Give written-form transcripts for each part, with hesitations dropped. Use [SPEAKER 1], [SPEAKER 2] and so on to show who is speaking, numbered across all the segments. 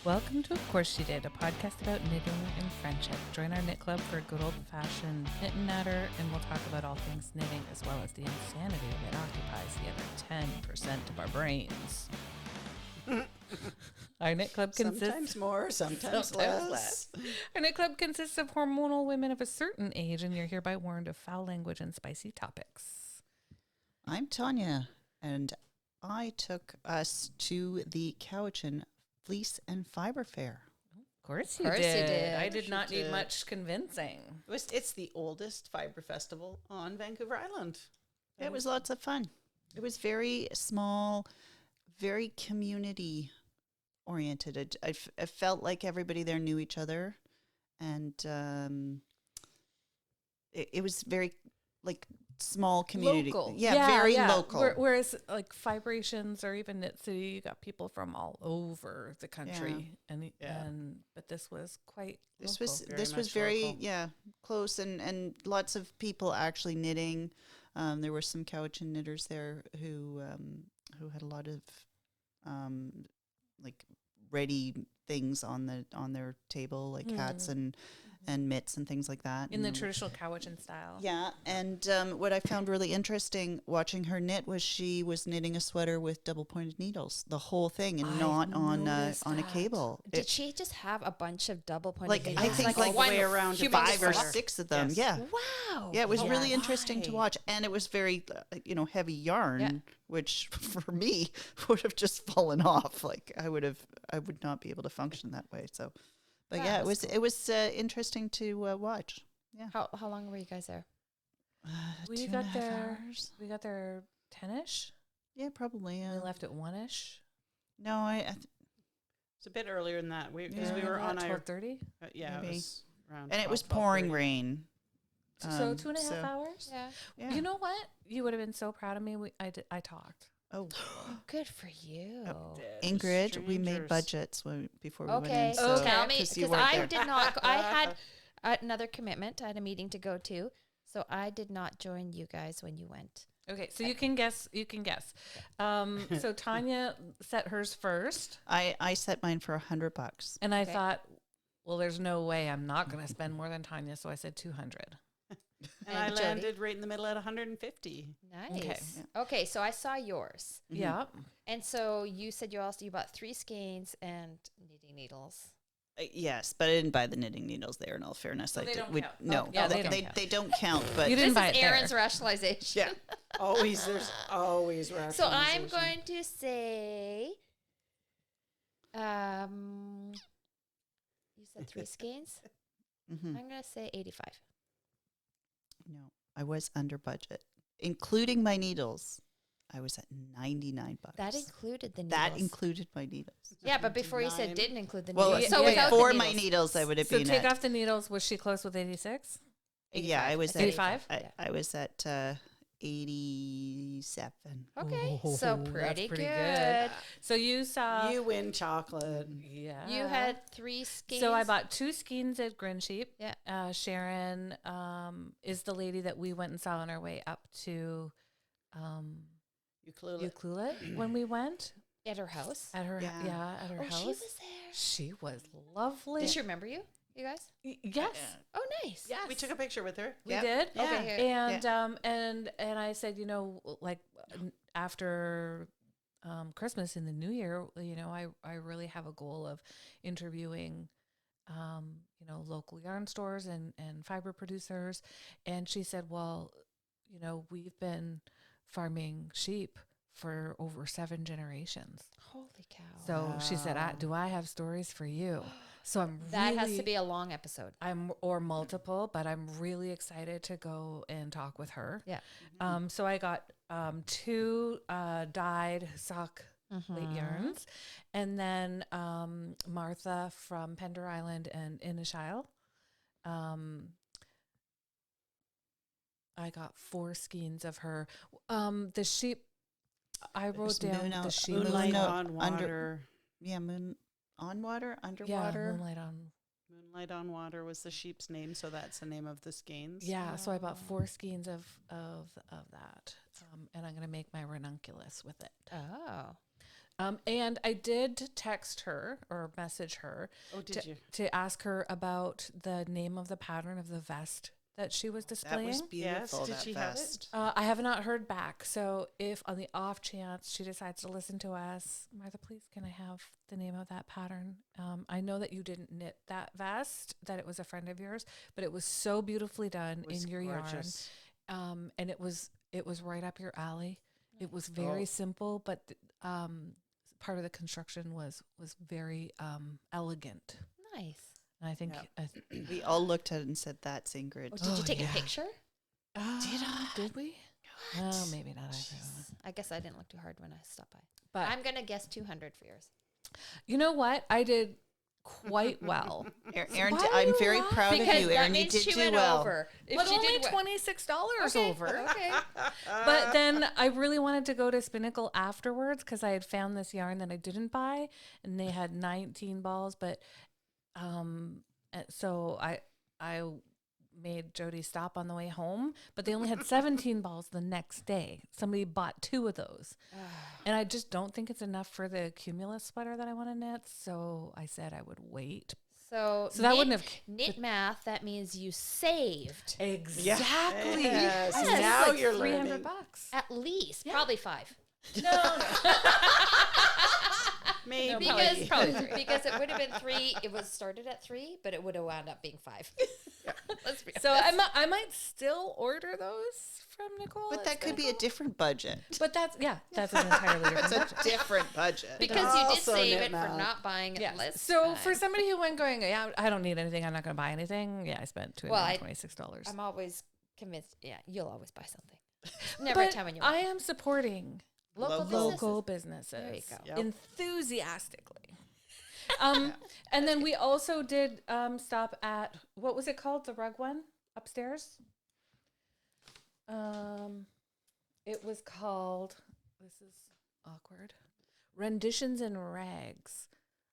[SPEAKER 1] Welcome to Of Course She Did, a podcast about knitting and friendship. Join our knit club for a good old-fashioned knit and natter, and we'll talk about all things knitting as well as the insanity that occupies the other 10% of our brains. Our knit club consists...
[SPEAKER 2] Sometimes more, sometimes less.
[SPEAKER 1] Our knit club consists of hormonal women of a certain age, and you're hereby warned of foul language and spicy topics.
[SPEAKER 2] I'm Tanya, and I took us to the Cowichan Fleece and Fibre Fair.
[SPEAKER 1] Of course you did. I did not need much convincing.
[SPEAKER 3] It's the oldest fibre festival on Vancouver Island.
[SPEAKER 2] It was lots of fun. It was very small, very community oriented. I felt like everybody there knew each other, and it was very like small community.
[SPEAKER 1] Local.
[SPEAKER 2] Yeah, very local.
[SPEAKER 1] Whereas like Vibrations or even Knit City, you got people from all over the country, but this was quite.
[SPEAKER 2] This
[SPEAKER 1] local.
[SPEAKER 2] was very close and lots of people actually knitting. There were some Cowichan knitters there who had a lot of like ready things on their table, like hats and mitts and things like that.
[SPEAKER 1] In the traditional Cowichan style.
[SPEAKER 2] Yeah, and what I found really interesting watching her knit was she was knitting a sweater with double pointed needles, the whole thing, and not on a cable.
[SPEAKER 4] Did she just have a bunch of double pointed needles?
[SPEAKER 2] I think like
[SPEAKER 3] way around
[SPEAKER 2] 5 or 6 of them.
[SPEAKER 3] Yes.
[SPEAKER 2] Yeah.
[SPEAKER 4] Wow.
[SPEAKER 2] Yeah, it was really interesting to watch, and it was very, heavy yarn, which for me would have just fallen off. Like I would not be able to function that way. So, but it was interesting to watch. Yeah.
[SPEAKER 4] How long were you guys there?
[SPEAKER 1] We got there 10ish.
[SPEAKER 2] Yeah, probably.
[SPEAKER 1] We left at 1ish.
[SPEAKER 2] No,
[SPEAKER 3] It's a bit earlier than that. We were on our
[SPEAKER 1] 12:30.
[SPEAKER 3] yeah,
[SPEAKER 2] Maybe.
[SPEAKER 3] it was around.
[SPEAKER 2] and it was
[SPEAKER 3] 12:30.
[SPEAKER 2] pouring rain.
[SPEAKER 1] So 2.5 hours.
[SPEAKER 4] Yeah.
[SPEAKER 2] Yeah.
[SPEAKER 1] You know what? You would have been so proud of me. I talked.
[SPEAKER 2] Oh,
[SPEAKER 4] Good for you.
[SPEAKER 2] Ingrid, we made
[SPEAKER 3] Strangers.
[SPEAKER 2] budgets before we went
[SPEAKER 4] Okay.
[SPEAKER 2] in. So,
[SPEAKER 4] Tell me,
[SPEAKER 2] 'cause you
[SPEAKER 4] because
[SPEAKER 2] weren't
[SPEAKER 4] I
[SPEAKER 2] there.
[SPEAKER 4] did not. I had another commitment. I had a meeting to go to, so I did not join you guys when you went.
[SPEAKER 1] Okay, so you can guess. So Tanya set hers first,
[SPEAKER 2] I set mine for $100.
[SPEAKER 1] and I thought, well, there's no way I'm not going to spend more than Tanya, so I said 200.
[SPEAKER 3] And I
[SPEAKER 4] Jody?
[SPEAKER 3] landed right in the middle at 150.
[SPEAKER 4] Nice. Okay, so I saw yours,
[SPEAKER 1] Yeah.
[SPEAKER 4] and so you said you bought 3 skeins and knitting needles.
[SPEAKER 2] Yes, but I didn't buy the knitting needles there. In all fairness,
[SPEAKER 1] they don't count.
[SPEAKER 2] No,
[SPEAKER 1] Yeah, they
[SPEAKER 2] they,
[SPEAKER 1] don't count.
[SPEAKER 2] they don't count. But
[SPEAKER 1] You didn't
[SPEAKER 4] This
[SPEAKER 1] buy
[SPEAKER 4] is
[SPEAKER 1] it there.
[SPEAKER 4] Erin's rationalization.
[SPEAKER 2] yeah,
[SPEAKER 3] There's always rationalization.
[SPEAKER 4] So I'm going to say, you said 3 skeins.
[SPEAKER 2] Mm-hmm.
[SPEAKER 4] I'm going to say 85.
[SPEAKER 2] No, I was under budget, including my needles. I was at $99.
[SPEAKER 4] That included the needles.
[SPEAKER 2] That included my needles.
[SPEAKER 4] Yeah, but before you said didn't include the
[SPEAKER 2] Well,
[SPEAKER 4] needles.
[SPEAKER 1] yeah,
[SPEAKER 4] So
[SPEAKER 1] yeah,
[SPEAKER 4] without
[SPEAKER 2] for
[SPEAKER 4] the
[SPEAKER 2] my needles, I would have
[SPEAKER 1] So
[SPEAKER 2] been
[SPEAKER 1] take
[SPEAKER 2] at,
[SPEAKER 1] off the needles. Was she close with 86?
[SPEAKER 2] Yeah, I was at
[SPEAKER 1] 85?
[SPEAKER 2] I was at 87.
[SPEAKER 4] Okay, so
[SPEAKER 1] that's
[SPEAKER 4] pretty
[SPEAKER 1] pretty
[SPEAKER 4] good.
[SPEAKER 1] So you saw.
[SPEAKER 3] You win chocolate.
[SPEAKER 1] Yeah.
[SPEAKER 4] You had 3 skeins.
[SPEAKER 1] So I bought 2 skeins at Grin Sheep.
[SPEAKER 4] Yeah.
[SPEAKER 1] Sharon is the lady that we went and saw on our way up to Ucluelet when we went
[SPEAKER 4] at her house.
[SPEAKER 1] at her at her
[SPEAKER 4] Oh,
[SPEAKER 1] house.
[SPEAKER 4] she was there.
[SPEAKER 1] She was lovely.
[SPEAKER 4] Did she remember you guys?
[SPEAKER 1] Yes.
[SPEAKER 4] Oh, nice.
[SPEAKER 1] Yes.
[SPEAKER 3] We took a picture with her.
[SPEAKER 1] We
[SPEAKER 2] Yep.
[SPEAKER 1] did.
[SPEAKER 4] Okay, here.
[SPEAKER 1] And I said, like after Christmas and the New Year, I really have a goal of interviewing local yarn stores and fiber producers. And she said, well, we've been farming sheep for over 7 generations.
[SPEAKER 4] Holy cow.
[SPEAKER 1] So she said, do I have stories for you? So
[SPEAKER 4] That has to be a long episode.
[SPEAKER 1] or multiple, but I'm really excited to go and talk with her.
[SPEAKER 4] Yeah.
[SPEAKER 1] So I got 2 dyed sock plate yarns, and then Martha from Pender Island and Inishail. I got 4 skeins of her. The sheep. I wrote down the sheep.
[SPEAKER 3] Moonlight on water.
[SPEAKER 2] Moon on water, underwater.
[SPEAKER 1] Yeah, moonlight on.
[SPEAKER 3] Moonlight on Water was the sheep's name, so that's the name of the skeins.
[SPEAKER 1] Yeah, so I bought 4 skeins of that, and I'm gonna make my ranunculus with it.
[SPEAKER 4] Oh.
[SPEAKER 1] And I did text her or message her
[SPEAKER 3] Oh, did you?
[SPEAKER 1] to ask her about the name of the pattern of the vest that she was
[SPEAKER 2] That
[SPEAKER 1] displaying.
[SPEAKER 2] was beautiful.
[SPEAKER 3] Did
[SPEAKER 2] that
[SPEAKER 3] she have
[SPEAKER 2] vest.
[SPEAKER 3] it?
[SPEAKER 1] I have not heard back. So if on the off chance she decides to listen to us, Martha, please, can I have the name of that pattern? I know that you didn't knit that vest, that it was a friend of yours, but it was so beautifully done
[SPEAKER 3] It was
[SPEAKER 1] in your
[SPEAKER 3] gorgeous.
[SPEAKER 1] yarn. And it was right up your alley. It was very
[SPEAKER 3] Oh.
[SPEAKER 1] simple, but part of the construction was very elegant.
[SPEAKER 4] Nice.
[SPEAKER 1] And I think
[SPEAKER 3] Yeah.
[SPEAKER 2] We all looked at it and said, "That's Ingrid."
[SPEAKER 4] Oh, did you take
[SPEAKER 1] yeah.
[SPEAKER 4] a picture?
[SPEAKER 1] Did we? Oh, maybe not.
[SPEAKER 4] I guess I didn't look too hard when I stopped by.
[SPEAKER 1] But
[SPEAKER 4] I'm going to guess 200 for yours.
[SPEAKER 1] you know what? I did quite well.
[SPEAKER 2] Erin,
[SPEAKER 1] Why are
[SPEAKER 2] I'm
[SPEAKER 1] you
[SPEAKER 2] very
[SPEAKER 1] laughing?
[SPEAKER 2] proud of
[SPEAKER 4] Because
[SPEAKER 2] you,
[SPEAKER 4] that
[SPEAKER 2] Erin. You
[SPEAKER 4] means
[SPEAKER 2] did
[SPEAKER 4] she
[SPEAKER 2] do
[SPEAKER 4] went
[SPEAKER 2] well.
[SPEAKER 4] over. If
[SPEAKER 1] But
[SPEAKER 4] she
[SPEAKER 1] only
[SPEAKER 4] did
[SPEAKER 1] $26
[SPEAKER 4] okay,
[SPEAKER 1] over.
[SPEAKER 4] Okay.
[SPEAKER 1] But then I really wanted to go to Spinnacle afterwards because I had found this yarn that I didn't buy, and they had 19 balls. But so I made Jody stop on the way home, but they only had 17 balls the next day. Somebody bought 2 of those, and I just don't think it's enough for the Cumulus sweater that I want to knit. So I said I would wait.
[SPEAKER 4] So
[SPEAKER 1] that wouldn't have
[SPEAKER 4] knit math. That means you saved
[SPEAKER 1] exactly.
[SPEAKER 3] Yes.
[SPEAKER 1] I saved
[SPEAKER 3] Now
[SPEAKER 1] like
[SPEAKER 3] you're
[SPEAKER 1] $300.
[SPEAKER 3] learning.
[SPEAKER 4] at least
[SPEAKER 1] Yeah.
[SPEAKER 4] probably 5.
[SPEAKER 1] No.
[SPEAKER 3] Maybe.
[SPEAKER 4] Because because it would have been 3. It was started at 3, but it would have wound up being 5. Let's be
[SPEAKER 1] So
[SPEAKER 4] honest.
[SPEAKER 1] I might still order those from Nicole.
[SPEAKER 2] But
[SPEAKER 1] at
[SPEAKER 2] that could be a
[SPEAKER 1] Spinnacle.
[SPEAKER 2] different budget.
[SPEAKER 1] But that's an entirely different
[SPEAKER 2] It's a
[SPEAKER 1] budget.
[SPEAKER 2] different budget.
[SPEAKER 4] because you did
[SPEAKER 3] Also
[SPEAKER 4] save
[SPEAKER 3] knit
[SPEAKER 4] it for
[SPEAKER 3] math.
[SPEAKER 4] not buying it
[SPEAKER 1] Yes.
[SPEAKER 4] last
[SPEAKER 1] So
[SPEAKER 4] time.
[SPEAKER 1] for somebody who went going, yeah, I don't need anything. I'm not going to buy anything. Yeah, I spent $226.
[SPEAKER 4] I'm always convinced. Yeah, you'll always buy something. Never a
[SPEAKER 1] But
[SPEAKER 4] time when you.
[SPEAKER 1] I am supporting
[SPEAKER 2] Local
[SPEAKER 1] businesses
[SPEAKER 4] There you go.
[SPEAKER 3] Yep.
[SPEAKER 1] enthusiastically. And then we also did stop at, what was it called? The rug one upstairs? It was called, this is awkward, Renditions and Rags.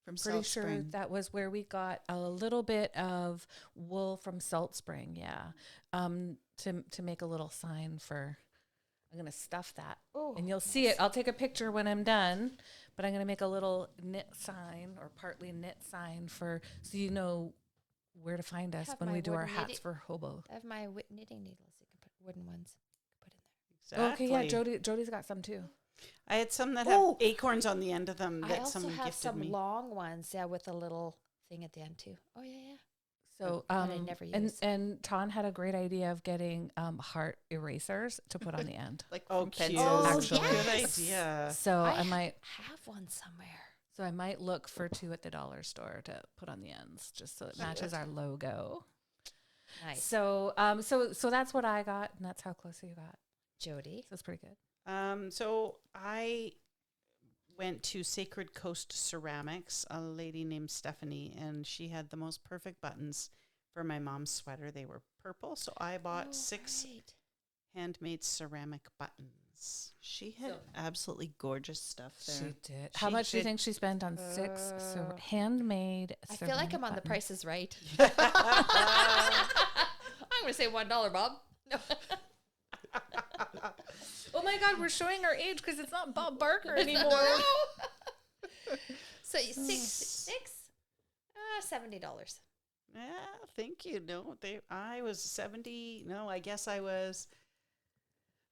[SPEAKER 2] From
[SPEAKER 1] Pretty
[SPEAKER 2] Salt
[SPEAKER 1] sure
[SPEAKER 2] Spring.
[SPEAKER 1] that was where we got a little bit of wool from Salt Spring, yeah. To make a little sign for, I'm gonna stuff that, and you'll see it. I'll take a picture when I'm done, but I'm gonna make a little knit sign or partly knit sign for, so you know where to find us
[SPEAKER 4] have
[SPEAKER 1] when
[SPEAKER 4] my
[SPEAKER 1] we do our
[SPEAKER 4] wooden
[SPEAKER 1] hats
[SPEAKER 4] knitting-
[SPEAKER 1] for hobo.
[SPEAKER 4] I have my knitting needles. You can put wooden ones. Put in there.
[SPEAKER 3] Exactly.
[SPEAKER 1] Okay, yeah, Jody's got some too.
[SPEAKER 3] I had some that
[SPEAKER 2] Oh.
[SPEAKER 3] have acorns on the end of them
[SPEAKER 4] I
[SPEAKER 3] that
[SPEAKER 4] also
[SPEAKER 3] someone
[SPEAKER 4] have
[SPEAKER 3] gifted
[SPEAKER 4] some
[SPEAKER 3] me.
[SPEAKER 4] long ones, yeah, with a little thing at the end too. Oh yeah.
[SPEAKER 1] So
[SPEAKER 4] That I never
[SPEAKER 1] and
[SPEAKER 4] use.
[SPEAKER 1] Ton had a great idea of getting heart erasers to put on the end.
[SPEAKER 2] Like
[SPEAKER 3] Oh,
[SPEAKER 2] from
[SPEAKER 3] cute.
[SPEAKER 2] pencils.
[SPEAKER 1] Actually.
[SPEAKER 3] Good
[SPEAKER 4] yes.
[SPEAKER 3] idea.
[SPEAKER 1] So I
[SPEAKER 4] ha-
[SPEAKER 1] might
[SPEAKER 4] have one somewhere.
[SPEAKER 1] So I might look for 2 at the dollar store to put on the ends, just so it matches our logo.
[SPEAKER 4] Nice,
[SPEAKER 1] So so that's what I got, and that's how close you got.
[SPEAKER 4] Jody.
[SPEAKER 1] So it's pretty good.
[SPEAKER 3] So I went to Sacred Coast Ceramics, a lady named Stephanie, and she had the most perfect buttons for my mom's sweater. They were purple, so I bought 6
[SPEAKER 4] right.
[SPEAKER 3] handmade ceramic buttons.
[SPEAKER 2] She had absolutely gorgeous stuff there.
[SPEAKER 1] She did. How
[SPEAKER 3] She
[SPEAKER 1] much do you
[SPEAKER 3] did-
[SPEAKER 1] think she spent on 6 handmade?
[SPEAKER 4] I feel like I'm on the
[SPEAKER 1] ceramic
[SPEAKER 4] Price is Right. I'm gonna say $1, Bob. No.
[SPEAKER 1] buttons? Oh my God, we're showing our age because it's not Bob Barker anymore.
[SPEAKER 4] So $70.
[SPEAKER 3] Yeah, thank you. No, I was 70. No, I guess I was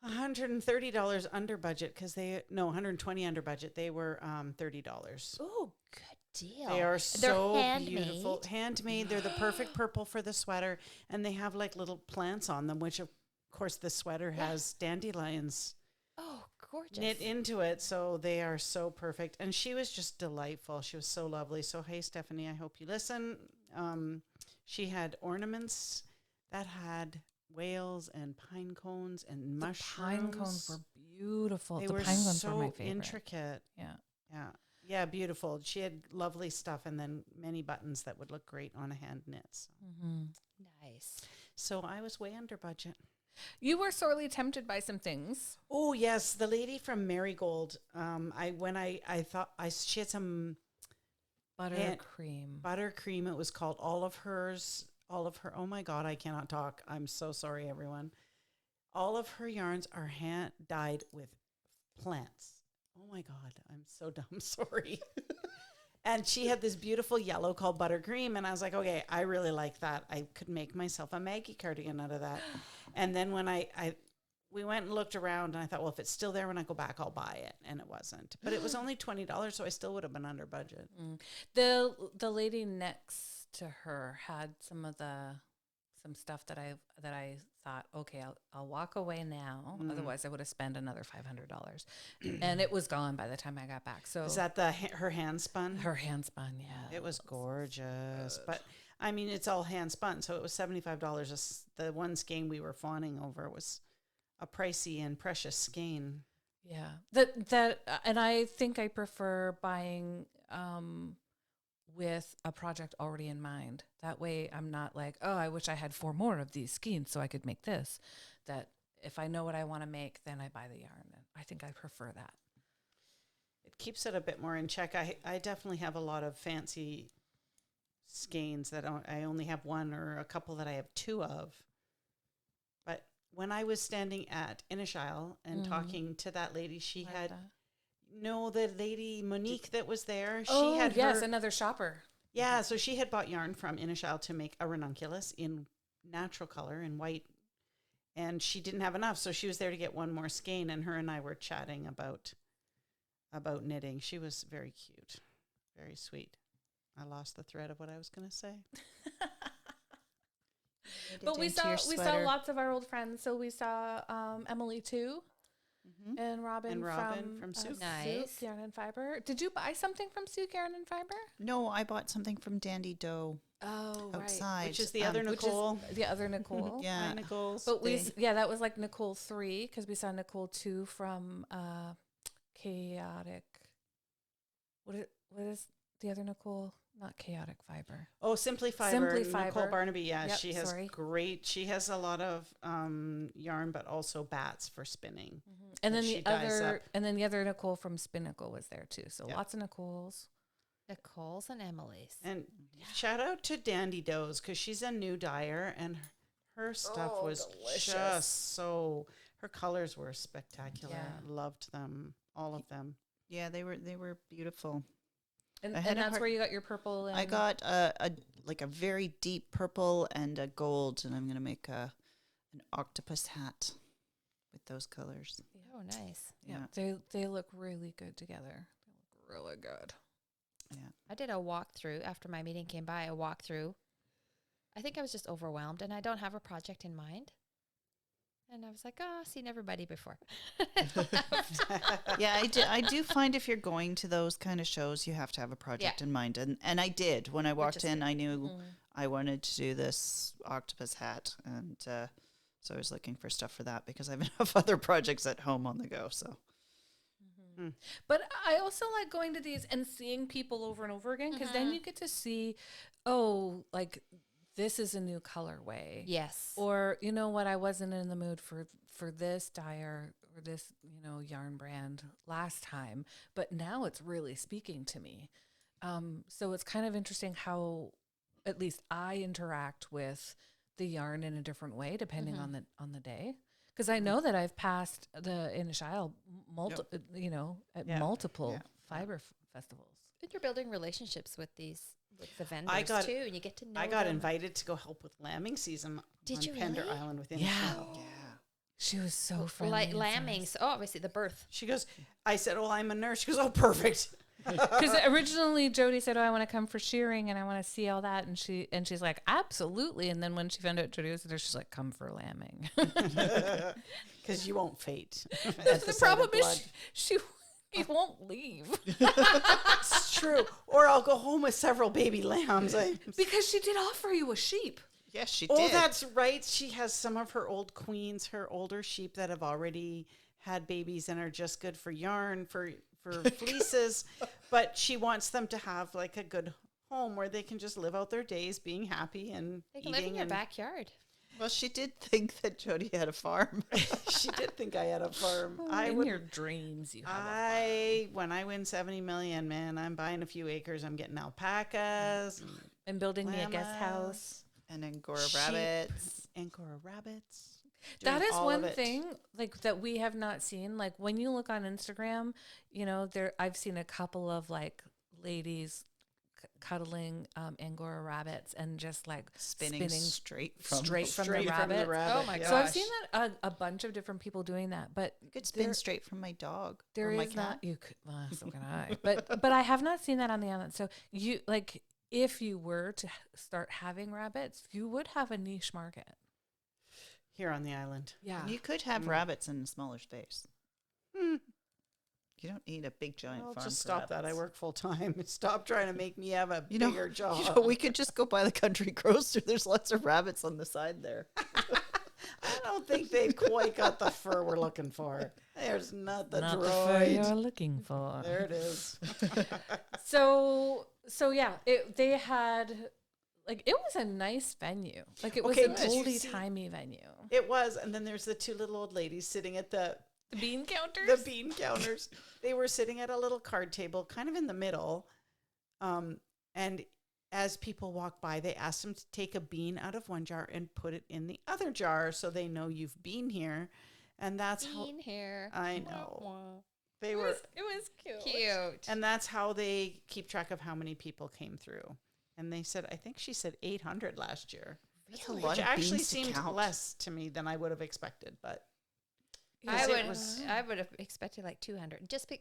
[SPEAKER 3] $130 under budget because $120 under budget. They were $30.
[SPEAKER 4] Oh, good deal.
[SPEAKER 3] They are
[SPEAKER 4] They're
[SPEAKER 3] so
[SPEAKER 4] handmade.
[SPEAKER 3] beautiful. Handmade. They're the perfect purple for the sweater. And they have like little plants on them, which of course the sweater has dandelions
[SPEAKER 4] Oh, gorgeous.
[SPEAKER 3] knit into it. So they are so perfect. And she was just delightful. She was so lovely. So, hey, Stephanie, I hope you listen. She had ornaments that had whales and pine cones and mushrooms.
[SPEAKER 1] Pine cones were beautiful.
[SPEAKER 3] They
[SPEAKER 1] the
[SPEAKER 3] were
[SPEAKER 1] pine cones
[SPEAKER 3] so
[SPEAKER 1] were my favorite.
[SPEAKER 3] intricate.
[SPEAKER 1] Yeah.
[SPEAKER 3] Yeah. Yeah, beautiful. She had lovely stuff and then many buttons that would look great on a hand knit.
[SPEAKER 4] Nice.
[SPEAKER 3] So I was way under budget.
[SPEAKER 1] You were sorely tempted by some things.
[SPEAKER 3] Oh, yes. The lady from Marigold, she had some
[SPEAKER 1] Buttercream.
[SPEAKER 3] buttercream. It was called all of her. Oh my God, I cannot talk. I'm so sorry, everyone. All of her yarns are hand dyed with plants. oh my God, I'm so dumb. Sorry. And she had this beautiful yellow called buttercream. And I was like, okay, I really like that. I could make myself a Maggie cardigan out of that. And then when we went and looked around, and I thought, well, if it's still there when I go back, I'll buy it. And it wasn't. But it was only $20, so I still would have been under budget.
[SPEAKER 1] The lady next to her had some stuff that I thought, okay, I'll walk away now. Otherwise, I would have spent another $500, and it was gone by the time I got back. So
[SPEAKER 3] is that her hand spun?
[SPEAKER 1] Her hand spun, yeah.
[SPEAKER 3] It was gorgeous, but I mean, it's all hand spun, so it was $75. The one skein we were fawning over was a pricey and precious skein.
[SPEAKER 1] Yeah, and I think I prefer buying with a project already in mind. That way I'm not like, oh, I wish I had 4 more of these skeins so I could make this. That if I know what I want to make, then I buy the yarn. And I think I prefer that.
[SPEAKER 3] It keeps it a bit more in check. I definitely have a lot of fancy skeins that I only have one, or a couple that I have 2 of. But when I was standing at Inishail and talking to that lady, she had... No, the lady Monique that was there. She had
[SPEAKER 1] another shopper.
[SPEAKER 3] Yeah, so she had bought yarn from Inishail to make a ranunculus in natural color in white, and she didn't have enough, so she was there to get one more skein. And her and I were chatting about knitting. She was very cute, very sweet. I lost the thread of what I was going to say.
[SPEAKER 1] But we saw lots of our old friends. So we saw Emily too. Mm-hmm. And Robin from
[SPEAKER 3] Souk.
[SPEAKER 4] Nice.
[SPEAKER 1] Yarn and Fibre. Did you buy something from Souk Yarn and Fibre?
[SPEAKER 2] No, I bought something from Dandy Doe.
[SPEAKER 1] Oh,
[SPEAKER 2] outside.
[SPEAKER 1] Right.
[SPEAKER 3] Which is the other Nicole.
[SPEAKER 1] The other Nicole.
[SPEAKER 2] Yeah.
[SPEAKER 3] Hi, Nicole's.
[SPEAKER 1] But that was like Nicole 3, because we saw Nicole 2 from Chaotic. What is the other Nicole? Not Chaotic Fibre.
[SPEAKER 3] Oh, Simply Fibre.
[SPEAKER 1] Simply Fibre.
[SPEAKER 3] Nicole Barnaby. Yeah,
[SPEAKER 1] Yep,
[SPEAKER 3] she has great. She has a lot of yarn, but also bats for spinning.
[SPEAKER 1] Mm-hmm. And then the other Nicole from Spinnacle was there too. So lots of Nicoles.
[SPEAKER 4] Nicole's and Emily's.
[SPEAKER 3] And shout out to Dandy Doe's, because she's a new dyer, and her stuff was delicious. Just so. Her colors were spectacular.
[SPEAKER 1] Yeah.
[SPEAKER 3] Loved them, all of them.
[SPEAKER 2] Yeah, they were beautiful.
[SPEAKER 1] And that's where you got your purple. And
[SPEAKER 2] I got a very deep purple and a gold, and I'm gonna make an octopus hat with those colors.
[SPEAKER 4] Oh, nice.
[SPEAKER 1] Yeah, they look really good together. They look really good.
[SPEAKER 2] Yeah,
[SPEAKER 4] I did a walkthrough after my meeting came by. I think I was just overwhelmed, and I don't have a project in mind. And I was like, I've seen everybody before.
[SPEAKER 2] Yeah, I do find if you're going to those kind of shows, you have to have a project in mind. And I did. When I walked in, I knew I wanted to do this octopus hat. And so I was looking for stuff for that, because I have enough other projects at home on the go. So,
[SPEAKER 1] But I also like going to these and seeing people over and over again, because then you get to see, this is a new colorway.
[SPEAKER 4] Yes.
[SPEAKER 1] Or, you know what, I wasn't in the mood for this dyer or this, yarn brand last time, but now it's really speaking to me. So it's kind of interesting how at least I interact with the yarn in a different way depending on the day. Because I know that I've passed the Inishail multiple fiber festivals.
[SPEAKER 4] But you're building relationships with the vendors too, and you get to know.
[SPEAKER 3] I got
[SPEAKER 4] them.
[SPEAKER 3] invited to go help with lambing season
[SPEAKER 4] Did you
[SPEAKER 3] Pender
[SPEAKER 4] really?
[SPEAKER 3] Island with Inishail.
[SPEAKER 2] yeah.
[SPEAKER 1] She was so friendly.
[SPEAKER 4] Like lambing. So obviously the birth.
[SPEAKER 3] She goes, I said, oh, I'm a nurse. She goes, oh, perfect.
[SPEAKER 1] Because originally Jody said, oh, I want to come for shearing and I want to see all that. And she's like, absolutely. And then when she found out Jody was there, she's like, come for lambing.
[SPEAKER 3] Because you won't fate.
[SPEAKER 1] The problem is she won't leave.
[SPEAKER 3] It's true. Or I'll go home with several baby lambs.
[SPEAKER 1] Because she did offer you a sheep.
[SPEAKER 2] Yes, she
[SPEAKER 3] did.
[SPEAKER 2] did.
[SPEAKER 3] Oh, that's right. She has some of her old queens, her older sheep that have already had babies and are just good for yarn, for fleeces. But she wants them to have like a good home where they can just live out their days being happy and
[SPEAKER 4] they can live in your backyard.
[SPEAKER 2] Well, she did think that Jody had a farm.
[SPEAKER 3] She did think I had a farm.
[SPEAKER 1] In your dreams, you have a farm.
[SPEAKER 3] When I win 70 million, man, I'm buying a few acres. I'm getting alpacas
[SPEAKER 1] and building me a guest house
[SPEAKER 2] and Angora rabbits.
[SPEAKER 3] Angora rabbits.
[SPEAKER 1] That is
[SPEAKER 3] all
[SPEAKER 1] one
[SPEAKER 3] of it.
[SPEAKER 1] thing like that we have not seen. Like when you look on Instagram, I've seen a couple of like ladies cuddling Angora rabbits and just like
[SPEAKER 2] Spinning straight from
[SPEAKER 1] the
[SPEAKER 3] the
[SPEAKER 1] rabbit.
[SPEAKER 4] Oh my
[SPEAKER 1] So I've
[SPEAKER 4] gosh.
[SPEAKER 1] seen that a bunch of different people doing that, but
[SPEAKER 2] You could spin
[SPEAKER 1] there-
[SPEAKER 2] straight from my dog
[SPEAKER 1] there
[SPEAKER 2] or my
[SPEAKER 1] is
[SPEAKER 2] cat.
[SPEAKER 1] not. You could, so can I. But I have not seen that on the island. So you like if you were to start having rabbits, you would have a niche market.
[SPEAKER 3] Here on the island.
[SPEAKER 1] Yeah.
[SPEAKER 2] You could have rabbits in a smaller space.
[SPEAKER 3] Hmm.
[SPEAKER 2] You don't need a big giant
[SPEAKER 3] I'll
[SPEAKER 2] farm.
[SPEAKER 3] just
[SPEAKER 2] for
[SPEAKER 3] stop that. I
[SPEAKER 2] rabbits.
[SPEAKER 3] work full time. Stop trying to make me have a
[SPEAKER 2] You know,
[SPEAKER 3] bigger job.
[SPEAKER 2] we could just go by the country grocer. There's lots of rabbits on the side there.
[SPEAKER 3] I don't think they've quite got the fur we're looking for. There's not the
[SPEAKER 1] Not the fur
[SPEAKER 3] droid.
[SPEAKER 1] you're looking for.
[SPEAKER 3] There it is.
[SPEAKER 1] So yeah, they had like it was a nice venue. Like it was
[SPEAKER 3] Okay,
[SPEAKER 1] an
[SPEAKER 3] did you
[SPEAKER 1] oldie
[SPEAKER 3] see-
[SPEAKER 1] timey venue.
[SPEAKER 3] It was, and then there's the two little old ladies sitting at the
[SPEAKER 1] Bean counters.
[SPEAKER 3] the bean counters. They were sitting at a little card table, kind of in the middle. And as people walk by, they asked them to take a bean out of one jar and put it in the other jar, so they know you've been here. And that's
[SPEAKER 4] Bean hair.
[SPEAKER 3] how I know they
[SPEAKER 1] It
[SPEAKER 3] were.
[SPEAKER 1] was cute.
[SPEAKER 4] Cute.
[SPEAKER 3] And that's how they keep track of how many people came through. And they said, I think she said 800 last year.
[SPEAKER 2] That's a
[SPEAKER 3] Which
[SPEAKER 2] lot of
[SPEAKER 3] actually
[SPEAKER 2] beans to
[SPEAKER 3] seemed
[SPEAKER 2] count.
[SPEAKER 3] less to me than I would have expected. But
[SPEAKER 4] I
[SPEAKER 3] it
[SPEAKER 4] would
[SPEAKER 3] was-
[SPEAKER 4] I would have expected like 200. Just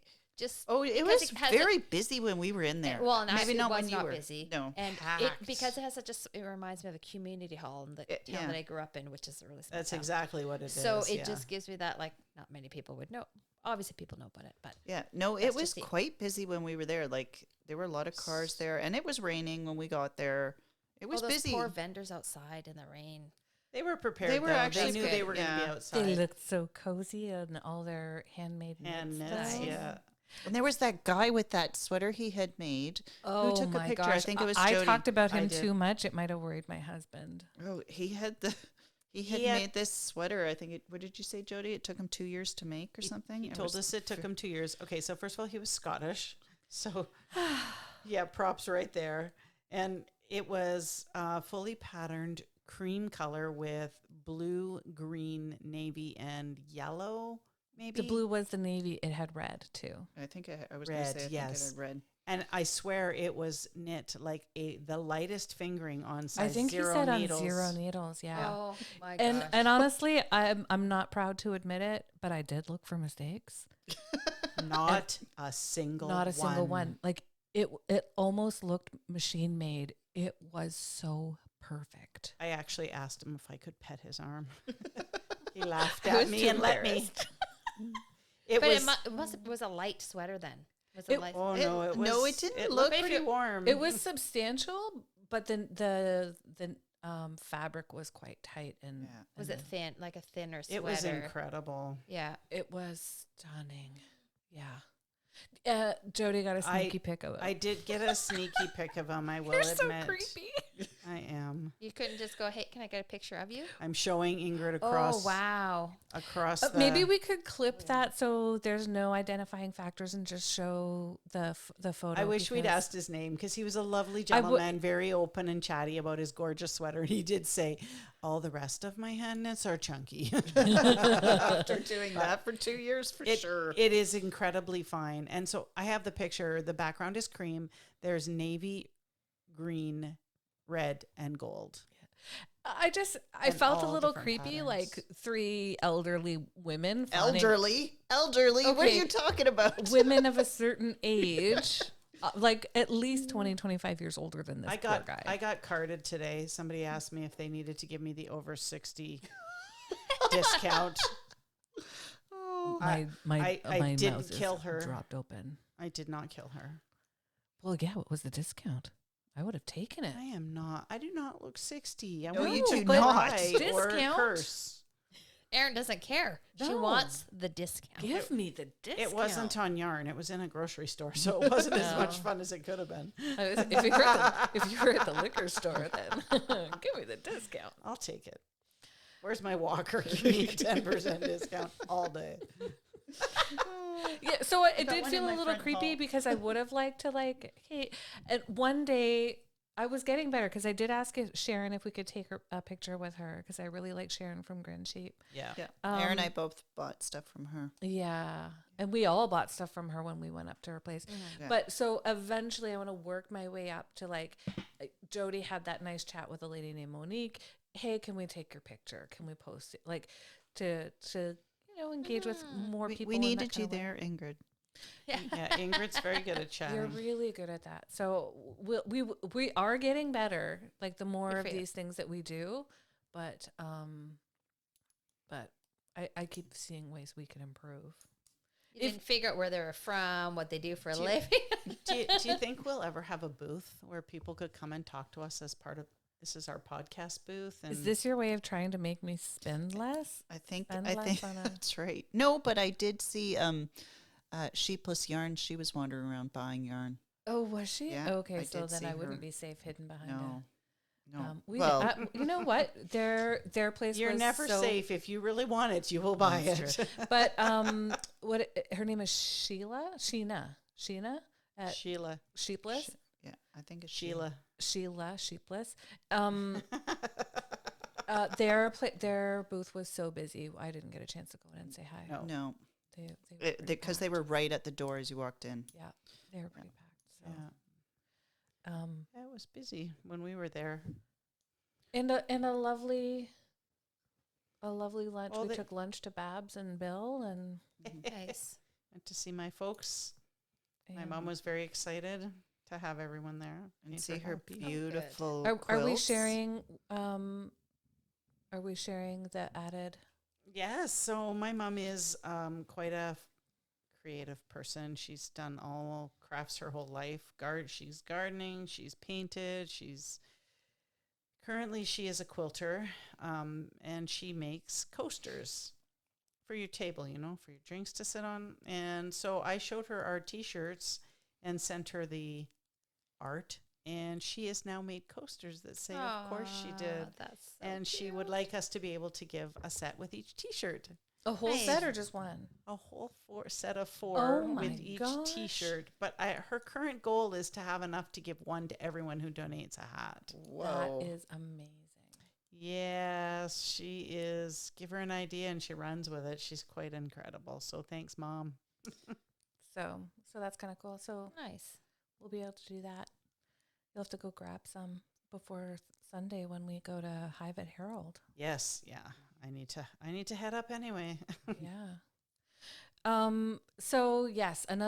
[SPEAKER 2] Oh, it
[SPEAKER 4] because
[SPEAKER 2] was
[SPEAKER 4] it has
[SPEAKER 2] very busy when we were in there.
[SPEAKER 4] Well, and
[SPEAKER 2] maybe
[SPEAKER 4] actually
[SPEAKER 2] not
[SPEAKER 4] it was
[SPEAKER 2] when you
[SPEAKER 4] not
[SPEAKER 2] were.
[SPEAKER 4] busy.
[SPEAKER 2] No.
[SPEAKER 4] And
[SPEAKER 3] Packed.
[SPEAKER 4] because it has such it reminds me of a community hall in the town
[SPEAKER 2] yeah.
[SPEAKER 4] that I grew up in, which is a really small
[SPEAKER 3] that's
[SPEAKER 4] town.
[SPEAKER 3] exactly what it is.
[SPEAKER 4] So it
[SPEAKER 3] yeah.
[SPEAKER 4] just gives me that like not many people would know. Obviously, people know about it, but
[SPEAKER 2] Yeah, no, it
[SPEAKER 4] That's
[SPEAKER 2] was
[SPEAKER 4] just it.
[SPEAKER 2] quite busy when we were there. Like there were a lot of cars there, and it was raining when we got there. It was
[SPEAKER 4] all those
[SPEAKER 2] busy.
[SPEAKER 4] poor vendors outside in the rain.
[SPEAKER 3] They were prepared.
[SPEAKER 2] They were
[SPEAKER 3] though.
[SPEAKER 2] actually
[SPEAKER 3] They knew
[SPEAKER 4] good.
[SPEAKER 3] they were going to
[SPEAKER 2] Yeah.
[SPEAKER 3] be outside.
[SPEAKER 1] They looked so cozy and all their handmade
[SPEAKER 3] and
[SPEAKER 1] knit
[SPEAKER 3] knits,
[SPEAKER 1] stuff.
[SPEAKER 3] yeah.
[SPEAKER 2] And there was that guy with that sweater he had made.
[SPEAKER 1] Oh
[SPEAKER 2] took a
[SPEAKER 1] my
[SPEAKER 2] picture?
[SPEAKER 1] gosh!
[SPEAKER 2] I think it was
[SPEAKER 1] I
[SPEAKER 2] Jody.
[SPEAKER 1] talked about
[SPEAKER 3] I
[SPEAKER 1] him
[SPEAKER 3] did.
[SPEAKER 1] too much. It might have worried my husband.
[SPEAKER 2] Oh, he had
[SPEAKER 3] He had-
[SPEAKER 2] made this sweater. I think what did you say, Jody? It took him 2 years to make or something.
[SPEAKER 3] He
[SPEAKER 2] It
[SPEAKER 3] told
[SPEAKER 2] was-
[SPEAKER 3] us it took him 2 years. Okay, so first of all, he was Scottish. So, yeah, props right there. And it was fully patterned cream color with blue, green, navy, and yellow, maybe.
[SPEAKER 1] The blue was the navy. It had red too.
[SPEAKER 2] I think I was going to
[SPEAKER 3] Red,
[SPEAKER 2] say. I think
[SPEAKER 3] yes.
[SPEAKER 2] it had red.
[SPEAKER 3] And I swear it was knit like the lightest fingering on size
[SPEAKER 1] I think he
[SPEAKER 3] zero
[SPEAKER 1] said
[SPEAKER 3] needles.
[SPEAKER 1] on 0 needles. Yeah.
[SPEAKER 4] Oh my
[SPEAKER 1] And
[SPEAKER 4] gosh!
[SPEAKER 1] and honestly, I'm not proud to admit it, but I did look for mistakes.
[SPEAKER 3] Not a single
[SPEAKER 1] Not a single one. Like it almost looked machine made. It was so perfect.
[SPEAKER 3] I actually asked him if I could pet his arm. He laughed
[SPEAKER 1] I
[SPEAKER 3] at
[SPEAKER 1] was
[SPEAKER 3] me
[SPEAKER 1] too
[SPEAKER 3] and let me.
[SPEAKER 1] embarrassed.
[SPEAKER 3] It
[SPEAKER 4] but
[SPEAKER 3] was.
[SPEAKER 4] it was a light sweater then. Was it
[SPEAKER 1] It-
[SPEAKER 4] light?
[SPEAKER 3] Oh no! It was.
[SPEAKER 2] no, it didn't
[SPEAKER 3] It
[SPEAKER 2] look
[SPEAKER 3] looked pretty warm.
[SPEAKER 1] It was substantial, but then the fabric was quite tight and
[SPEAKER 2] Yeah.
[SPEAKER 4] Was it thin, like a thinner sweater?
[SPEAKER 3] It was incredible.
[SPEAKER 4] Yeah.
[SPEAKER 1] it was stunning. Yeah. Jody got a sneaky pic of it.
[SPEAKER 3] I did get a sneaky pic of him. I will
[SPEAKER 1] You're so
[SPEAKER 3] admit.
[SPEAKER 1] creepy.
[SPEAKER 3] I am.
[SPEAKER 4] You couldn't just go, hey, can I get a picture of you?
[SPEAKER 3] I'm showing Ingrid across.
[SPEAKER 4] Oh, wow.
[SPEAKER 3] Across.
[SPEAKER 1] Maybe
[SPEAKER 3] the-
[SPEAKER 1] we could clip that so there's no identifying factors and just show the photo.
[SPEAKER 3] I wish we'd
[SPEAKER 1] because-
[SPEAKER 3] asked his name because he was a lovely
[SPEAKER 1] I would-
[SPEAKER 3] gentleman, very open and chatty about his gorgeous sweater. And he did say, "All the rest of my hand knits are chunky."
[SPEAKER 2] After doing that for 2 years, for sure.
[SPEAKER 3] It is incredibly fine. And so I have the picture. The background is cream. There's navy, green, red, and gold.
[SPEAKER 1] I
[SPEAKER 3] And
[SPEAKER 1] felt a
[SPEAKER 3] all
[SPEAKER 1] little
[SPEAKER 3] different
[SPEAKER 1] creepy,
[SPEAKER 3] patterns.
[SPEAKER 1] like 3 elderly women, fawning-
[SPEAKER 2] Elderly. What are
[SPEAKER 1] Okay.
[SPEAKER 2] you talking about?
[SPEAKER 1] women of a certain age, like at least 20, 25 years older than this poor guy.
[SPEAKER 3] I got carded today. Somebody asked me if they needed to give me the over 60 discount.
[SPEAKER 2] Oh,
[SPEAKER 1] my
[SPEAKER 3] I didn't
[SPEAKER 1] mouth is
[SPEAKER 3] kill her.
[SPEAKER 1] dropped open.
[SPEAKER 3] I did not kill her.
[SPEAKER 1] Well, yeah, what was the discount? I would have taken it.
[SPEAKER 3] I am not. I do not look 60. I
[SPEAKER 2] No,
[SPEAKER 3] want
[SPEAKER 2] you
[SPEAKER 3] to
[SPEAKER 2] do
[SPEAKER 3] cry
[SPEAKER 2] not.
[SPEAKER 3] or
[SPEAKER 1] Discount?
[SPEAKER 3] curse.
[SPEAKER 4] Erin doesn't care. She
[SPEAKER 1] No.
[SPEAKER 4] wants the discount.
[SPEAKER 1] Give me the discount.
[SPEAKER 3] It wasn't on yarn. It was in a grocery store, so it wasn't as much
[SPEAKER 1] No.
[SPEAKER 3] fun as it could have been.
[SPEAKER 1] If you were at the liquor store, then give me the discount.
[SPEAKER 3] I'll take it. Where's my walker? Give me a 10% discount all day.
[SPEAKER 1] Yeah, so it
[SPEAKER 2] got
[SPEAKER 1] did
[SPEAKER 2] one
[SPEAKER 1] feel
[SPEAKER 2] in
[SPEAKER 1] a
[SPEAKER 2] my
[SPEAKER 1] little
[SPEAKER 2] front
[SPEAKER 1] creepy
[SPEAKER 2] hall.
[SPEAKER 1] because I would have liked to hey, and one day I was getting better because I did ask Sharon if we could take a picture with her because I really like Sharon from Grin Sheep.
[SPEAKER 3] Yeah.
[SPEAKER 2] Yeah. Erin and I both bought stuff from her.
[SPEAKER 1] Yeah. And we all bought stuff from her when we went up to her place.
[SPEAKER 2] Yeah.
[SPEAKER 1] But so eventually I want to work my way up to like Jody had that nice chat with a lady named Monique. Hey, can we take your picture? Can we post it? Like to engage with more people.
[SPEAKER 2] We
[SPEAKER 1] in that
[SPEAKER 2] needed
[SPEAKER 1] kind
[SPEAKER 2] you
[SPEAKER 1] of way.
[SPEAKER 2] there, Ingrid.
[SPEAKER 3] Yeah, Ingrid's very good at chatting.
[SPEAKER 1] You're really good at that. So we are getting better. Like the more
[SPEAKER 4] Good
[SPEAKER 1] of
[SPEAKER 4] for you.
[SPEAKER 1] these things that we do, but I keep seeing ways we can improve.
[SPEAKER 4] You didn't figure out where they're from, what they do for a
[SPEAKER 3] Do you-
[SPEAKER 4] living.
[SPEAKER 3] do you think we'll ever have a booth where people could come and talk to us as part of this is our podcast booth? And
[SPEAKER 1] Is this your way of trying to make me spend less?
[SPEAKER 2] I think
[SPEAKER 1] Spend less on a-
[SPEAKER 2] that's right. No, but I did see Sheepless Yarn. She was wandering around buying yarn.
[SPEAKER 1] Oh, was she?
[SPEAKER 2] Yeah,
[SPEAKER 1] Okay,
[SPEAKER 2] I
[SPEAKER 1] so
[SPEAKER 2] did
[SPEAKER 1] then
[SPEAKER 2] see
[SPEAKER 1] I
[SPEAKER 2] her.
[SPEAKER 1] wouldn't be safe hidden behind
[SPEAKER 2] No. No.
[SPEAKER 1] well, you know what? Their place
[SPEAKER 3] you're
[SPEAKER 1] was
[SPEAKER 3] never
[SPEAKER 1] so,
[SPEAKER 3] safe. If you really want it, you will buy
[SPEAKER 1] That's
[SPEAKER 3] it.
[SPEAKER 1] But what her name is Sheena at
[SPEAKER 3] Sheila.
[SPEAKER 1] Sheepless.
[SPEAKER 2] Yeah, I think it's
[SPEAKER 3] Sheila.
[SPEAKER 1] Sheila Sheepless. Their booth was so busy. I didn't get a chance to go in and say hi.
[SPEAKER 3] No.
[SPEAKER 2] No,
[SPEAKER 1] They
[SPEAKER 2] because they were right at the door as you walked in.
[SPEAKER 1] Yeah, they were pretty packed. So,
[SPEAKER 3] Yeah. Yeah, it was busy when we were there.
[SPEAKER 1] and a lovely lunch.
[SPEAKER 3] Well,
[SPEAKER 1] We
[SPEAKER 3] they-
[SPEAKER 1] took lunch to Babs and Bill, and
[SPEAKER 4] Nice.
[SPEAKER 3] Went to see my folks. My
[SPEAKER 1] and
[SPEAKER 3] mom was very excited to have everyone there
[SPEAKER 2] And
[SPEAKER 3] Made
[SPEAKER 2] see her
[SPEAKER 3] happy.
[SPEAKER 2] beautiful
[SPEAKER 1] Are we
[SPEAKER 2] quilts.
[SPEAKER 1] sharing? Are we sharing the added?
[SPEAKER 3] Yes. So my mom is quite a creative person. She's done all crafts her whole life. She's gardening. She's painted. Currently she is a quilter, and she makes coasters for your table, for your drinks to sit on. And so I showed her our T-shirts and sent her the art, and she has now made coasters that say, of course she did.
[SPEAKER 4] That's so
[SPEAKER 3] And she would like us to be able to give a set with each T-shirt.
[SPEAKER 1] A whole
[SPEAKER 4] Nice.
[SPEAKER 1] set or just one?
[SPEAKER 3] A whole set of 4
[SPEAKER 1] Oh my
[SPEAKER 3] with each
[SPEAKER 1] gosh.
[SPEAKER 3] T-shirt. But her current goal is to have enough to give one to everyone who donates a hat.
[SPEAKER 2] Whoa.
[SPEAKER 1] That is amazing.
[SPEAKER 3] Yes, she is. Give her an idea and she runs with it. She's quite incredible. So thanks, Mom.
[SPEAKER 1] So that's kind of cool. So
[SPEAKER 4] nice.
[SPEAKER 1] we'll be able to do that. You'll have to go grab some before Sunday when we go to Hive at Herald.
[SPEAKER 3] Yes, yeah. I need to head up anyway.
[SPEAKER 1] Yeah. So yes, and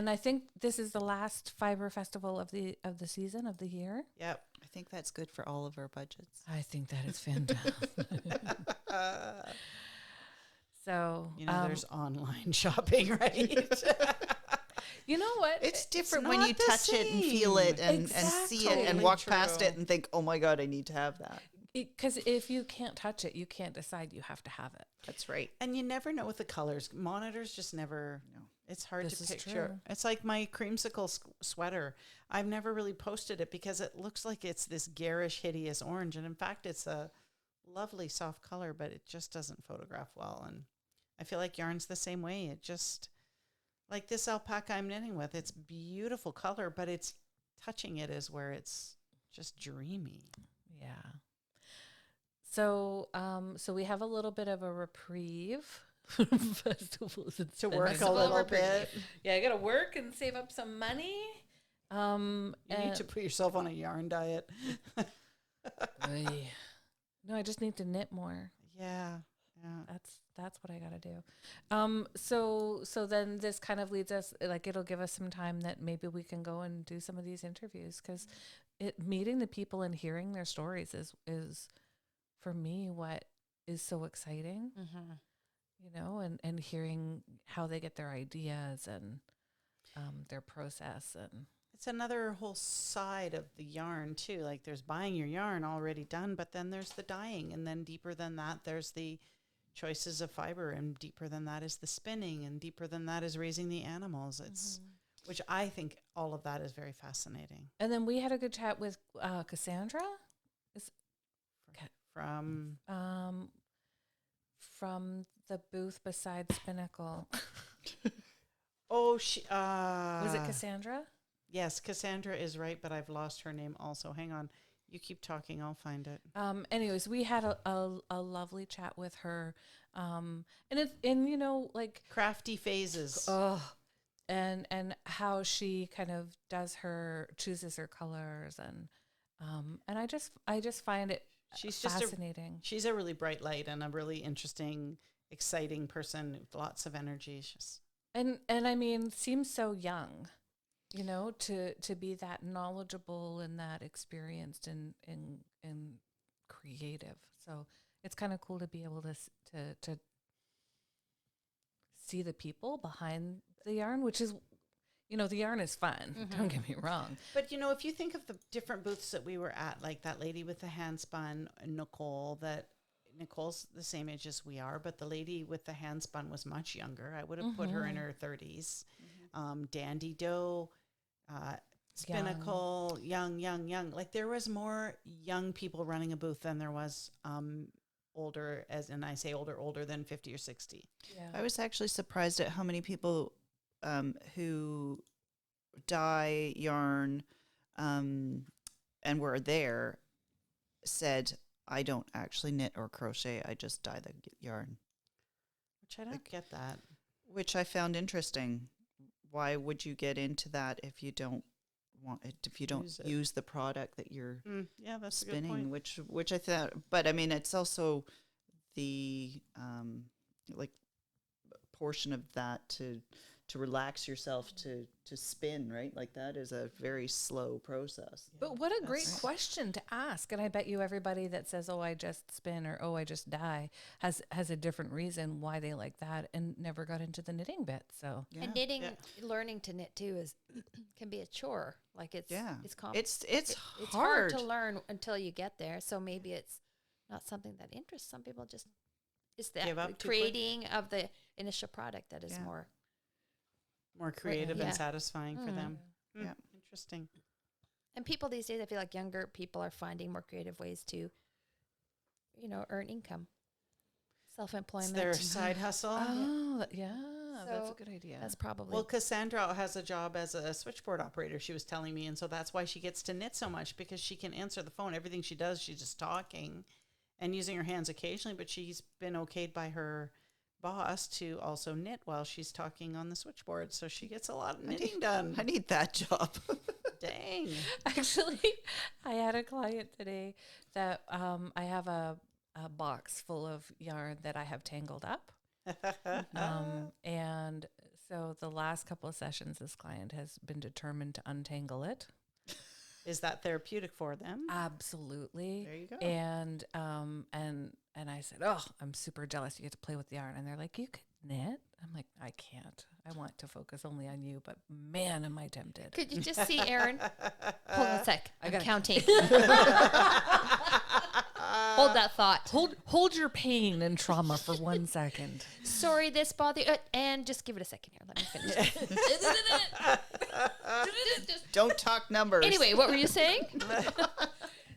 [SPEAKER 1] I think this is the last Fibre festival of the season of the year.
[SPEAKER 3] Yep.
[SPEAKER 2] I think that's good for all of our budgets.
[SPEAKER 1] I think that is fantastic. So
[SPEAKER 3] there's online shopping, right?
[SPEAKER 1] you know what?
[SPEAKER 2] It's different
[SPEAKER 3] not
[SPEAKER 2] when you
[SPEAKER 3] the
[SPEAKER 2] touch it and feel it and see it and
[SPEAKER 3] Exactly.
[SPEAKER 2] walk past
[SPEAKER 3] True.
[SPEAKER 2] it and think, oh my God, I need to have that.
[SPEAKER 1] Because if you can't touch it, you can't decide you have to have it.
[SPEAKER 2] That's right.
[SPEAKER 3] And you never know with the colors. Monitors just never.
[SPEAKER 2] No.
[SPEAKER 3] It's hard
[SPEAKER 1] This
[SPEAKER 3] to
[SPEAKER 1] is
[SPEAKER 3] picture.
[SPEAKER 1] true.
[SPEAKER 3] It's like my creamsicle sweater. I've never really posted it because it looks like it's this garish, hideous orange, and in fact, it's a lovely soft color, but it just doesn't photograph well. And I feel like yarn's the same way. It just like this alpaca I'm knitting with. It's beautiful color, but it's touching it is where it's just dreamy.
[SPEAKER 1] Yeah. So we have a little bit of a reprieve from festivals and
[SPEAKER 3] To work a
[SPEAKER 1] spending.
[SPEAKER 3] little
[SPEAKER 4] reprieve.
[SPEAKER 3] bit.
[SPEAKER 1] Yeah, I got to work and save up some money.
[SPEAKER 3] You need to put yourself on a yarn diet.
[SPEAKER 1] No, I just need to knit more.
[SPEAKER 3] Yeah.
[SPEAKER 1] That's what I got to do. So then this kind of leads us, like, it'll give us some time that maybe we can go and do some of these interviews, because meeting the people and hearing their stories is for me what is so exciting, and hearing how they get their ideas and their process. And
[SPEAKER 3] It's another whole side of the yarn too. Like there's buying your yarn already done, but then there's the dyeing, and then deeper than that, there's the choices of fiber, and deeper than that is the spinning, and deeper than that is raising the animals. It's which I think all of that is very fascinating.
[SPEAKER 1] And then we had a good chat with Cassandra from the booth beside Spinnacle.
[SPEAKER 3] Oh, she
[SPEAKER 1] Was it Cassandra?
[SPEAKER 3] Yes, Cassandra is right, but I've lost her name also. Hang on. You keep talking. I'll find it.
[SPEAKER 1] Anyways, we had a lovely chat with her. And you know, like,
[SPEAKER 3] Crafty Phases.
[SPEAKER 1] and how she kind of chooses her colors, and I just find it
[SPEAKER 3] She's just
[SPEAKER 1] fascinating.
[SPEAKER 3] she's a really bright light and a really interesting, exciting person with lots of energy. She's just
[SPEAKER 1] And I mean, seems so young, you know, to be that knowledgeable and that experienced and creative. So it's kind of cool to be able to see the people behind the yarn, which is, you know, the yarn is fun. Don't get me wrong.
[SPEAKER 3] But, you know, if you think of the different booths that we were at, like that lady with the hand spun, Nicole's the same age as we are, but the lady with the hand spun was much younger. I would have put her in her 30s. Dandy Doe, Spinnacle, young. Like there was more young people running a booth than there was older, and I say older than 50 or 60.
[SPEAKER 1] Yeah.
[SPEAKER 2] I was actually surprised at how many people who dye yarn and were there said, I don't actually knit or crochet. I just dye the yarn.
[SPEAKER 3] Which I don't get that.
[SPEAKER 2] Which I found interesting. Why would you get into that if you don't want it, if you don't use the product that you're
[SPEAKER 3] Yeah, that's
[SPEAKER 2] spinning?
[SPEAKER 3] a good point.
[SPEAKER 2] Which I thought, but I mean, it's also the like portion of that to relax yourself to spin, right? Like that is a very slow process.
[SPEAKER 1] But what a great question to ask. And I bet you everybody that says, oh, I just spin or, oh, I just dye has a different reason why they like that and never got into the knitting bit. So
[SPEAKER 2] Yeah.
[SPEAKER 4] And knitting, learning to knit too can be a chore. Like it's
[SPEAKER 2] it's
[SPEAKER 4] hard to learn until you get there. So maybe it's not something that interests some people. Just it's
[SPEAKER 3] Give up
[SPEAKER 4] that
[SPEAKER 3] too
[SPEAKER 4] creating of the initial product that is
[SPEAKER 3] more creative and satisfying for them.
[SPEAKER 2] Yeah.
[SPEAKER 3] Interesting.
[SPEAKER 4] And people these days, I feel like younger people are finding more creative ways to, you know, earn income, self-employment.
[SPEAKER 3] It's their side hustle.
[SPEAKER 1] oh yeah, that's a
[SPEAKER 4] So
[SPEAKER 1] good idea.
[SPEAKER 4] That's probably
[SPEAKER 3] Well, Cassandra has a job as a switchboard operator, she was telling me. And so that's why she gets to knit so much, because she can answer the phone. Everything she does, she's just talking and using her hands occasionally. But she's been okayed by her boss to also knit while she's talking on the switchboard. So she gets a lot of knitting done.
[SPEAKER 2] I need that job.
[SPEAKER 3] Dang.
[SPEAKER 1] Actually, I had a client today that I have a box full of yarn that I have tangled up. And so the last couple of sessions, this client has been determined to untangle it.
[SPEAKER 3] Is that therapeutic for them?
[SPEAKER 1] Absolutely.
[SPEAKER 3] There you go.
[SPEAKER 1] And I said, oh, I'm super jealous. You get to play with the yarn. And they're like, you could knit. I'm like, I can't. I want to focus only on you, but man, am I tempted.
[SPEAKER 4] Could you just see Erin? Hold on a sec. I'm counting. Hold that thought.
[SPEAKER 1] Hold your pain and trauma for 1 second.
[SPEAKER 4] Sorry, this bothered you. And just give it a second here. Let me finish.
[SPEAKER 2] Don't talk numbers.
[SPEAKER 4] Anyway, what were you saying?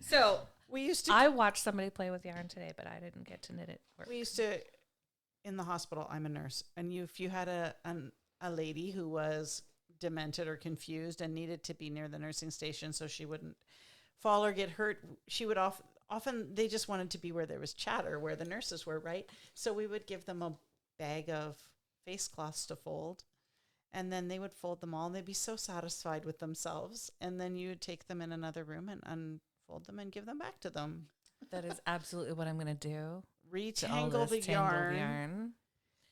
[SPEAKER 1] So
[SPEAKER 3] We used to
[SPEAKER 1] I watched somebody play with yarn today, but I didn't get to knit it.
[SPEAKER 3] We used to, in the hospital, I'm a nurse, and if you had a lady who was demented or confused and needed to be near the nursing station so she wouldn't fall or get hurt, she would often they just wanted to be where there was chatter, where the nurses were, right? So we would give them a bag of face cloths to fold, and then they would fold them all, and they'd be so satisfied with themselves. And then you would take them in another room and unfold them and give them back to them.
[SPEAKER 1] That is absolutely what I'm going to do.
[SPEAKER 3] Retangle the yarn.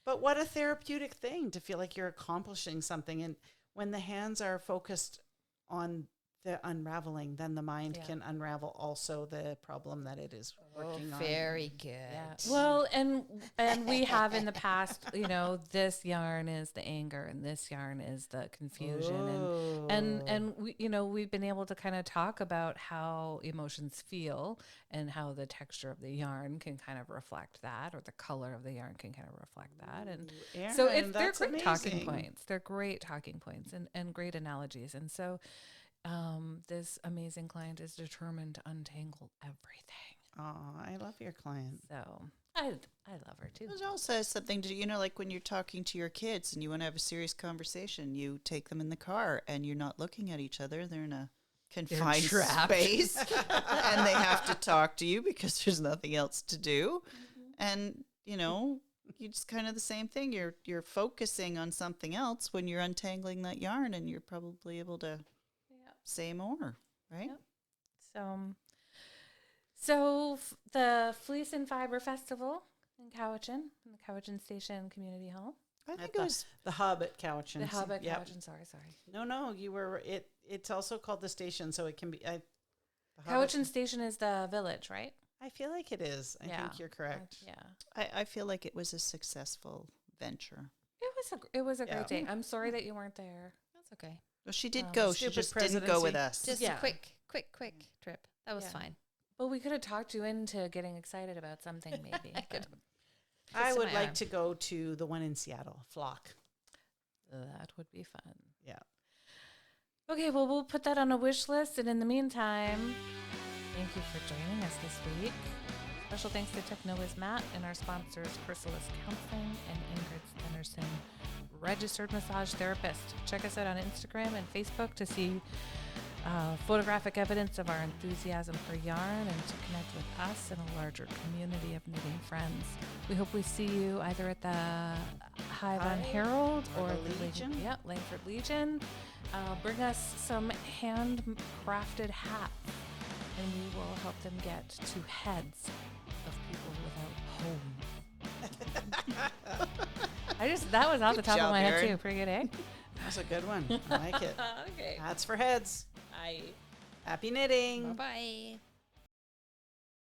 [SPEAKER 3] But what a therapeutic thing to feel like you're accomplishing something. And when the hands are focused on the unraveling, then the mind can unravel also the problem that it is working on.
[SPEAKER 4] Very good.
[SPEAKER 1] Yeah. Well, and we have in the past, you know, this yarn is the anger and this yarn is the confusion, and we, you know, we've been able to kind of talk about how emotions feel and how the texture of the yarn can kind of reflect that, or the color of the yarn can kind of reflect that, and
[SPEAKER 3] Erin,
[SPEAKER 1] so they're
[SPEAKER 3] that's
[SPEAKER 1] great talking
[SPEAKER 3] amazing.
[SPEAKER 1] points. They're great talking points and great analogies, and so. This amazing client is determined to untangle everything.
[SPEAKER 3] Oh, I love your client.
[SPEAKER 1] So I love her too.
[SPEAKER 2] It also has something to do, like when you're talking to your kids and you want to have a serious conversation, you take them in the car and you're not looking at each other. They're in a confined
[SPEAKER 1] trapped.
[SPEAKER 2] space and they have to talk to you because there's nothing else to do. And, you just kind of the same thing. You're focusing on something else when you're untangling that yarn, and you're probably able to say more, right?
[SPEAKER 1] Yep. So the Fleece and Fibre Festival in Cowichan, in the Cowichan Station Community Hall.
[SPEAKER 2] I think
[SPEAKER 3] At
[SPEAKER 2] it was
[SPEAKER 3] the hub at Cowichan.
[SPEAKER 1] The hub at
[SPEAKER 3] Yep.
[SPEAKER 1] Cowichan, sorry.
[SPEAKER 3] No, you were it. It's also called the station, so it can be. The hub at-
[SPEAKER 1] Cowichan Station is the village, right?
[SPEAKER 3] I feel like it is. I think you're correct.
[SPEAKER 2] I feel like it was a successful venture.
[SPEAKER 1] It was a
[SPEAKER 3] Yeah.
[SPEAKER 1] great day. I'm sorry that you weren't there.
[SPEAKER 4] That's okay.
[SPEAKER 2] Well, she did go. She
[SPEAKER 3] stupid
[SPEAKER 2] just didn't go with
[SPEAKER 3] presidency.
[SPEAKER 2] us.
[SPEAKER 4] Just
[SPEAKER 1] Yeah.
[SPEAKER 4] a quick trip. That was
[SPEAKER 1] Yeah.
[SPEAKER 4] fine.
[SPEAKER 1] Well, we could have talked you into getting excited about something, maybe.
[SPEAKER 4] could.
[SPEAKER 3] I
[SPEAKER 4] Twist
[SPEAKER 3] would
[SPEAKER 4] my
[SPEAKER 3] like
[SPEAKER 4] arm.
[SPEAKER 3] to go to the one in Seattle, Flock.
[SPEAKER 1] That would be fun.
[SPEAKER 3] Yeah.
[SPEAKER 1] Okay, well, we'll put that on a wish list. And in the meantime, thank you for joining us this week. Special thanks to Technowiz Matt and our sponsors, Chrysalis Counseling and Ingrid Stennerson, registered massage therapist. Check us out on Instagram and Facebook to see photographic evidence of our enthusiasm for yarn and to connect with us and a larger community of knitting friends. We hope we see you either at the Hive on Herald or
[SPEAKER 3] the
[SPEAKER 1] the
[SPEAKER 3] Legion.
[SPEAKER 1] Langford Legion. Bring us some handcrafted hats, and we will help them get to heads of people without homes. That was off the
[SPEAKER 2] Good
[SPEAKER 1] top of
[SPEAKER 2] job,
[SPEAKER 1] my head
[SPEAKER 2] Erin.
[SPEAKER 1] too. Pretty good, eh?
[SPEAKER 3] That's a good one. I like it.
[SPEAKER 1] Okay.
[SPEAKER 3] Hats for heads.
[SPEAKER 1] Bye.
[SPEAKER 3] Happy knitting.
[SPEAKER 4] Bye bye.